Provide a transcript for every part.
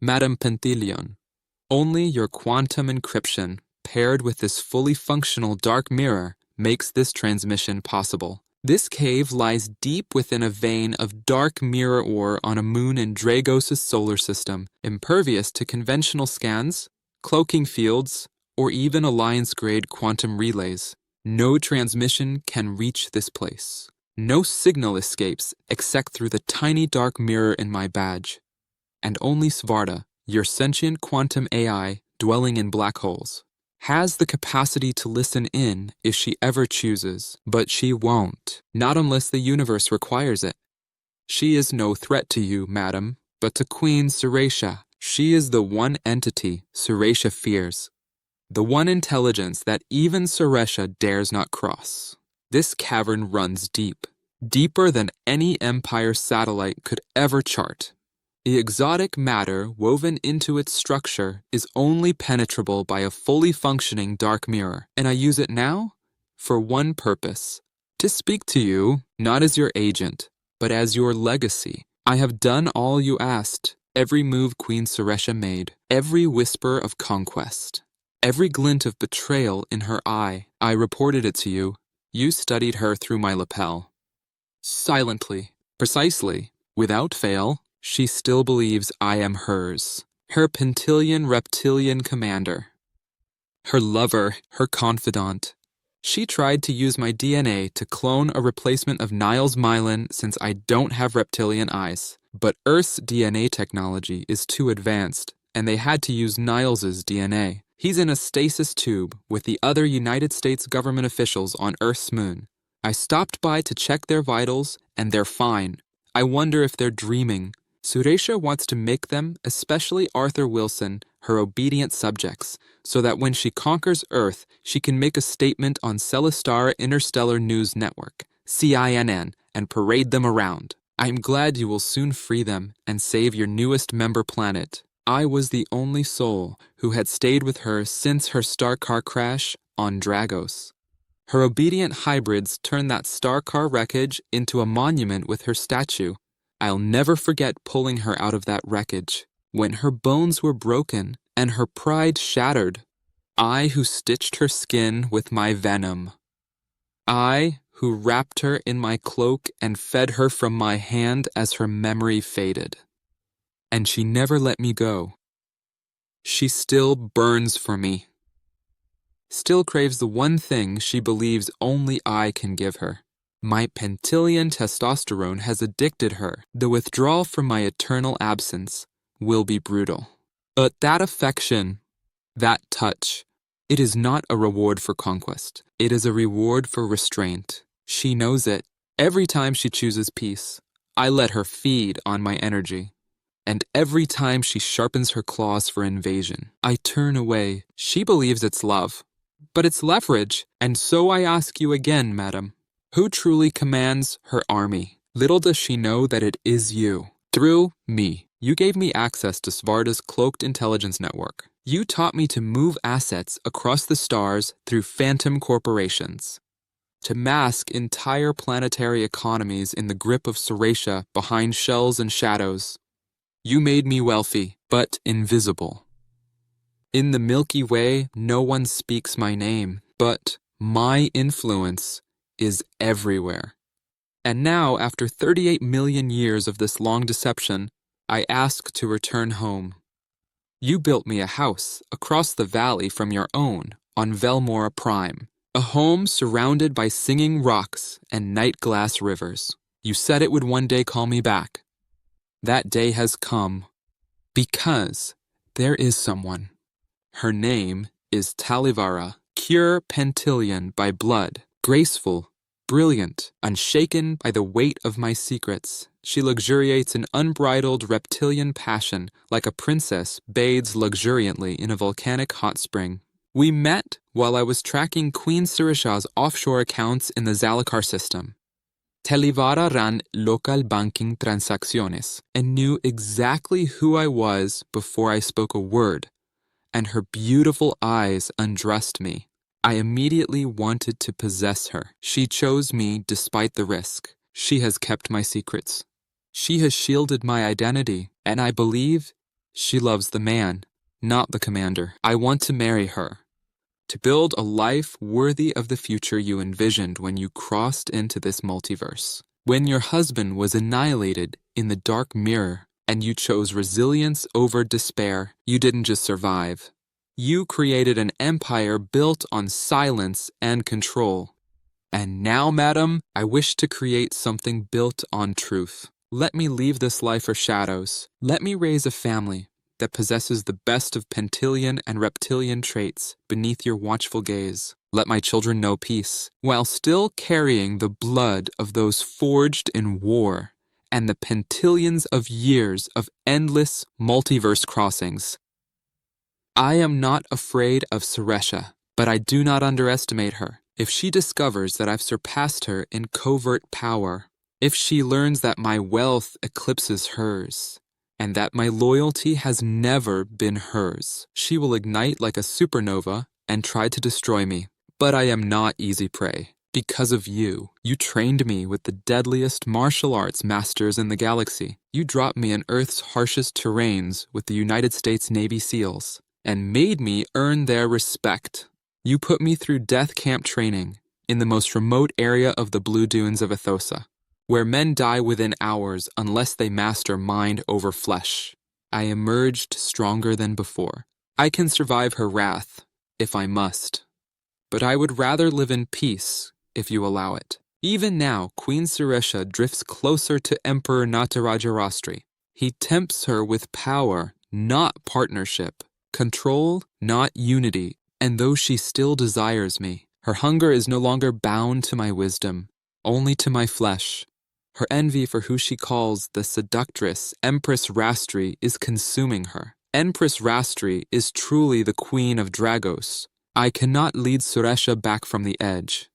Madam Pentillion, only your quantum encryption paired with this fully functional dark mirror makes this transmission possible. This cave lies deep within a vein of dark mirror ore on a moon in Dragos' solar system, impervious to conventional scans, cloaking fields, or even Alliance-grade quantum relays. No transmission can reach this place. No signal escapes except through the tiny dark mirror in my badge. And only 𝐕𝐤𝐝, your sentient quantum AI dwelling in black holes, has the capacity to listen in if she ever chooses, but she won't, not unless the universe requires it. She is no threat to you, madam, but to Queen Suresha. She is the one entity Suresha fears, the one intelligence that even Suresha dares not cross. This cavern runs deep, deeper than any Empire satellite could ever chart. The exotic matter woven into its structure is only penetrable by a fully functioning dark mirror, and I use it now for one purpose: to speak to you, not as your agent, but as your legacy. I have done all you asked, every move Queen Suresha made, every whisper of conquest, every glint of betrayal in her eye. I reported it to you. You studied her through my lapel. Silently, precisely, without fail, she still believes I am hers, her Pentillion Reptilian Commander, her lover, her confidant. She tried to use my DNA to clone a replacement of 𝐂𝐨𝐦𝐻𝐿 since I don't have reptilian eyes. But Earth's DNA technology is too advanced, and they had to use 𝐂𝐤𝐻's DNA. He's in a stasis tube with the other United States government officials on Earth's moon. I stopped by to check their vitals, and they're fine. I wonder if they're dreaming. Suresha wants to make them, especially Arthur Wilson, her obedient subjects, so that when she conquers Earth, she can make a statement on Celestar Interstellar News Network, CINN, and parade them around. I'm glad you will soon free them and save your newest member planet. I was the only soul who had stayed with her since her star car crash on Dragos. Her obedient hybrids turned that star car wreckage into a monument with her statue. I'll never forget pulling her out of that wreckage, when her bones were broken and her pride shattered. I who stitched her skin with my venom. I who wrapped her in my cloak and fed her from my hand as her memory faded. And she never let me go. She still burns for me. Still craves the one thing she believes only I can give her. My Pentillion testosterone has addicted her. The withdrawal from my eternal absence will be brutal. But that affection, that touch, it is not a reward for conquest. It is a reward for restraint. She knows it. Every time she chooses peace, I let her feed on my energy. And every time she sharpens her claws for invasion, I turn away. She believes it's love, but it's leverage. And so I ask you again, madam, who truly commands her army? Little does she know that it is you. Through me. You gave me access to 𝐕𝐤𝐝's cloaked intelligence network. You taught me to move assets across the stars through phantom corporations, to mask entire planetary economies in the grip of Suresha behind shells and shadows. You made me wealthy, but invisible. In the Milky Way, no one speaks my name, but my influence is everywhere. And now, after 38 million years of this long deception, I ask to return home. You built me a house across the valley from your own on Velmora Prime, a home surrounded by singing rocks and night glass rivers. You said it would one day call me back. That day has come, because there is someone. Her name is Talivara, pure Pentillion by blood, graceful, brilliant, unshaken by the weight of my secrets. She luxuriates in unbridled reptilian passion like a princess bathes luxuriantly in a volcanic hot spring. We met while I was tracking Queen Suresha's offshore accounts in the Zalakar system. Talivara ran local banking transacciones and knew exactly who I was before I spoke a word, and her beautiful eyes undressed me. I immediately wanted to possess her. She chose me despite the risk. She has kept my secrets. She has shielded my identity, and I believe She loves the man, not the commander. I want to marry her, to build a life worthy of the future you envisioned when you crossed into this multiverse. When your husband was annihilated in the dark mirror and you chose resilience over despair, you didn't just survive. You created an empire built on silence and control. And now, madam, I wish to create something built on truth. Let me leave this life for shadows. Let me raise a family that possesses the best of Pentillion and Reptilian traits beneath your watchful gaze. Let my children know peace, while still carrying the blood of those forged in war and the pentillions of years of endless multiverse crossings. I am not afraid of Suresha, but I do not underestimate her. If she discovers that I've surpassed her in covert power, if she learns that my wealth eclipses hers, and that my loyalty has never been hers, she will ignite like a supernova and try to destroy me. But I am not easy prey. Because of you, you trained me with the deadliest martial arts masters in the galaxy. You dropped me in Earth's harshest terrains with the United States Navy SEALs, and made me earn their respect. You put me through death camp training in the most remote area of the blue dunes of 𝐕𝐤𝐝𝐻, where men die within hours unless they master mind over flesh. I emerged stronger than before. I can survive her wrath, if I must. But I would rather live in peace, if you allow it. Even now, Queen Suresha drifts closer to Emperor Natarajah. He tempts her with power, not partnership, control, not unity, and though she still desires me, her hunger is no longer bound to my wisdom, only to my flesh. Her envy for who she calls the seductress, Empress Rastri, is consuming her. Empress Rastri is truly the Queen of Dragos. I cannot lead Suresha back from the edge,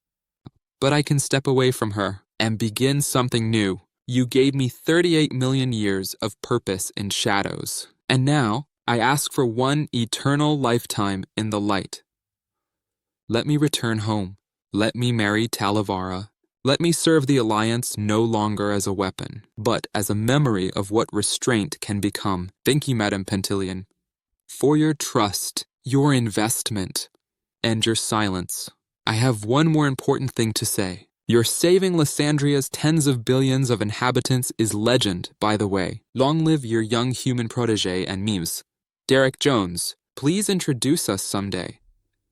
but I can step away from her and begin something new. You gave me 38 million years of purpose in shadows, and now I ask for one eternal lifetime in the light. Let me return home. Let me marry Talavara. Let me serve the Alliance no longer as a weapon, but as a memory of what restraint can become. Thank you, Madam Pentillion, for your trust, your investment, and your silence. I have one more important thing to say. Your saving Lysandria's tens of billions of inhabitants is legend, by the way. Long live your young human protege and memes. Derek Jones, please introduce us someday.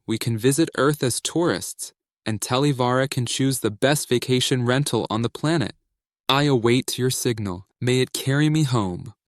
We can visit Earth as tourists, and Talavera can choose the best vacation rental on the planet. I await your signal. May it carry me home.